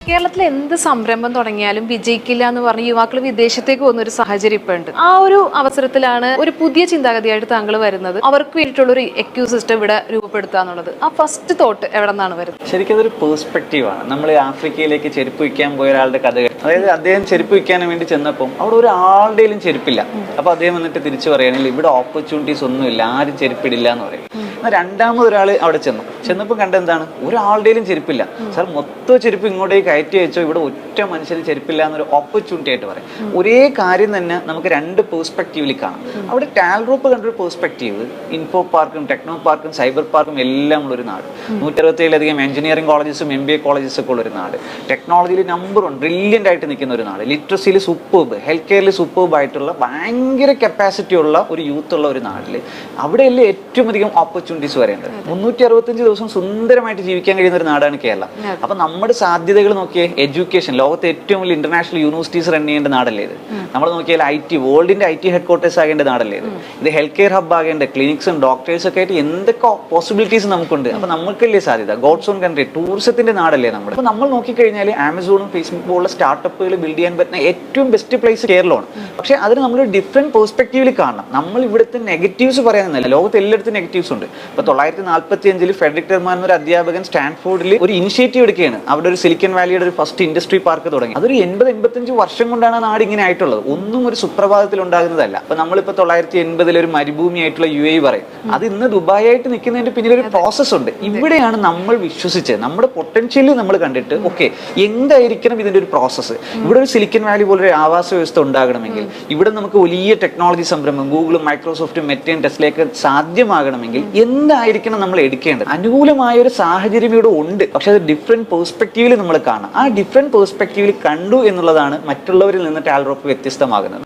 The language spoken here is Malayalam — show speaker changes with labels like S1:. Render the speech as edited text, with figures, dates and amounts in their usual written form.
S1: കേരളത്തിൽ എന്ത് സംരംഭം തുടങ്ങിയാലും വിജയിക്കില്ല എന്ന് പറഞ്ഞ് യുവാക്കൾ വിദേശത്തേക്ക് പോകുന്ന ഒരു സാഹചര്യം ഇപ്പൊ ഉണ്ട്. ആ ഒരു അവസരത്തിലാണ് ഒരു പുതിയ ചിന്താഗതിയായിട്ട് താങ്കൾ വരുന്നത്. അവർക്ക് വേണ്ടിയിട്ടുള്ള ഒരു എക്യൂ സിസ്റ്റം ഇവിടെ രൂപപ്പെടുത്തുക എന്നുള്ളത്. ആ ഫസ്റ്റ് തോട്ട് എവിടെ നിന്നാണ് വരുന്നത്?
S2: ശരിക്കും അതൊരു പേഴ്സ്പെക്റ്റീവാണ്. നമ്മൾ ആഫ്രിക്കയിലേക്ക് ചെരുപ്പ് വിൽക്കാൻ പോയ ഒരാളുടെ കഥ, അതായത് അദ്ദേഹം ചെരുപ്പ് വിൽക്കാൻ വേണ്ടി ചെന്നപ്പം അവിടെ ഒരാളുടെയും ചെരുപ്പില്ല. അപ്പൊ അദ്ദേഹം വന്നിട്ട് തിരിച്ചു പറയുകയാണെങ്കിൽ ഇവിടെ ഓപ്പർച്യൂണിറ്റീസ് ഒന്നുമില്ല, ആരും ചെരുപ്പിടില്ല എന്ന് പറയും. എന്നാൽ രണ്ടാമതൊരാൾ അവിടെ ചെന്നപ്പോൾ കണ്ടെന്താണ്, ഒരാളുടെയും ചെരുപ്പില്ല. സാർ മൊത്തം ചെരുപ്പ് ഇങ്ങോട്ടേക്ക് കയറ്റി വെച്ചോ, ഇവിടെ ഒറ്റ മനുഷ്യന് ചെരുപ്പില്ല എന്നൊരു ഓപ്പർച്യൂണിറ്റി ആയിട്ട് പറയും. ഒരേ കാര്യം തന്നെ നമുക്ക് രണ്ട് പേഴ്സ്പെക്റ്റീവിൽ കാണാം. അവിടെ ടാൽറോപ്പ് കണ്ടൊരു പേഴ്സ്പെക്റ്റീവ് ഇൻഫോ പാർക്കും ടെക്നോ പാർക്കും സൈബർ പാർക്കും എല്ലാം ഉള്ളൊരു നാട്, 167 എഞ്ചിനീയറിംഗ് കോളേജസും MBA കോളേജസും ഒക്കെ ഉള്ളൊരു നാട്, ടെക്നോളജിയിൽ നമ്പർ 1 ബ്രില്യൻ്റ് ആയിട്ട് നിൽക്കുന്ന ഒരു നാട്, ലിറ്ററസിയിൽ സൂപ്പർബ്, ഹെൽത്ത് കെയറിൽ സൂപ്പർബ് ആയിട്ടുള്ള ഭയങ്കര കപ്പാസിറ്റി ഉള്ള ഒരു യൂത്ത് ഉള്ള ഒരു നാട്ടിൽ അവിടെയല്ലേ ഏറ്റവും അധികം ഓപ്പർച്യൂണിറ്റീസ് വരേണ്ടത്. 365 ദിവസം സുന്ദരമായിട്ട് ജീവിക്കാൻ കഴിയുന്ന ഒരു നാടാണ് കേരളം. അപ്പൊ നമ്മുടെ സാധ്യതകൾ നോക്കിയേ, എഡ്യൂക്കേഷൻ, ലോകത്തെ ഏറ്റവും വലിയ ഇന്റർനാഷണൽ യൂണിവേഴ്സിറ്റീസ് റൺ ചെയ്യേണ്ട നാടല്ലേ ഇത്. നമ്മൾ നോക്കിയാൽ IT, വേൾഡിന്റെ IT ഹെഡ്ക്വാർട്ടേഴ്സ് ആകേണ്ട നാടല്ലേ ഇത് ഹെൽത്ത് കെയർ ഹബ് ആകേണ്ട, ക്ലിനിക്സും ഡോക്ടേഴ്സും ഒക്കെ ആയിട്ട് എന്തൊക്കെ പോസിബിലിറ്റീസ് നമുക്കുണ്ട്. അപ്പൊ നമുക്കല്ലേ സാധ്യത, ഗോഡ്സ് ഓൺ കൺട്രി, ടൂറിസത്തിന്റെ നാടല്ലേ നമ്മുടെ. അപ്പൊ നമ്മൾ നോക്കിക്കഴിഞ്ഞാൽ ആമസോണും ഫേസ്ബുക്ക് പോലുള്ള സ്റ്റാർട്ടപ്പുകൾ ബിൽഡ് ചെയ്യാൻ പറ്റുന്ന ഏറ്റവും ബെസ്റ്റ് പ്ലേസ് കേരളമാണ്. പക്ഷെ അതിന് നമ്മൾ ഡിഫറെന്റ് പെർസ്പെക്റ്റീവിൽ കാണണം. നമ്മൾ ഇവിടുത്തെ നെഗറ്റീവ്സ് പറയാനല്ല, ലോകത്ത് എല്ലായിടത്തും നെഗറ്റീവ്സ് ഉണ്ട്. ഇപ്പൊ 1945 ഫ്രെഡറിക് ടെർമാൻ എന്നൊരു അധ്യാപകൻ സ്റ്റാൻഫോർഡിൽ ഒരു ഇനിഷ്യേറ്റീവ് എടുക്കുകയാണ്. അവിടെ ഒരു സിലിക്കൺ വാലിയുടെ ഒരു ഫസ്റ്റ് ഇൻഡസ്ട്രി പാർക്ക് തുടങ്ങി. അതൊരു 80-85 വർഷം കൊണ്ടാണ് നാട് ഇങ്ങനെ ആയിട്ടുള്ളത്. ഒന്നും ഒരു സുപ്രഭാതത്തിൽ ഉണ്ടാകുന്നതല്ല. അപ്പൊ നമ്മളിപ്പോ 1980 ഒരു മരുഭൂമിയായിട്ടുള്ള UAE പറയും, അത് ഇന്ന് ദുബായ് ആയിട്ട് നിൽക്കുന്നതിന്റെ പിന്നിൽ ഒരു പ്രോസസ് ഉണ്ട്. ഇവിടെയാണ് നമ്മൾ വിശ്വസിച്ച് നമ്മുടെ പൊട്ടൻഷ്യല് നമ്മൾ കണ്ടിട്ട് ഓക്കെ എന്തായിരിക്കണം ഇതിന്റെ ഒരു പ്രോസസ്സ്. ഇവിടെ ഒരു സിലിക്കൺ വാലി പോലെ ഒരു ആവാസ വ്യവസ്ഥ ഉണ്ടാകണമെങ്കിൽ, ഇവിടെ നമുക്ക് വലിയ ടെക്നോളജി സംരംഭം ഗൂഗിളും മൈക്രോസോഫ്റ്റും മെറ്റയും ടെസ്ലയൊക്കെ സാധ്യമാകണമെങ്കിൽ എന്തായിരിക്കണം നമ്മൾ എടുക്കേണ്ടത്? അനുകൂലമായ ഒരു സാഹചര്യം ഇവിടെ ഉണ്ട്, പക്ഷെ അത് ഡിഫറെന്റ് പെർസ്പെക്റ്റീവിൽ നമ്മൾ കാണാം. ആ ഡിഫറെന്റ് പെർസ്പെക്റ്റീവിൽ കണ്ടു എന്നുള്ളതാണ് മറ്റുള്ളവരിൽ നിന്ന് ടാൽറോപ്പ് വ്യത്യസ്തമാകുന്നത്.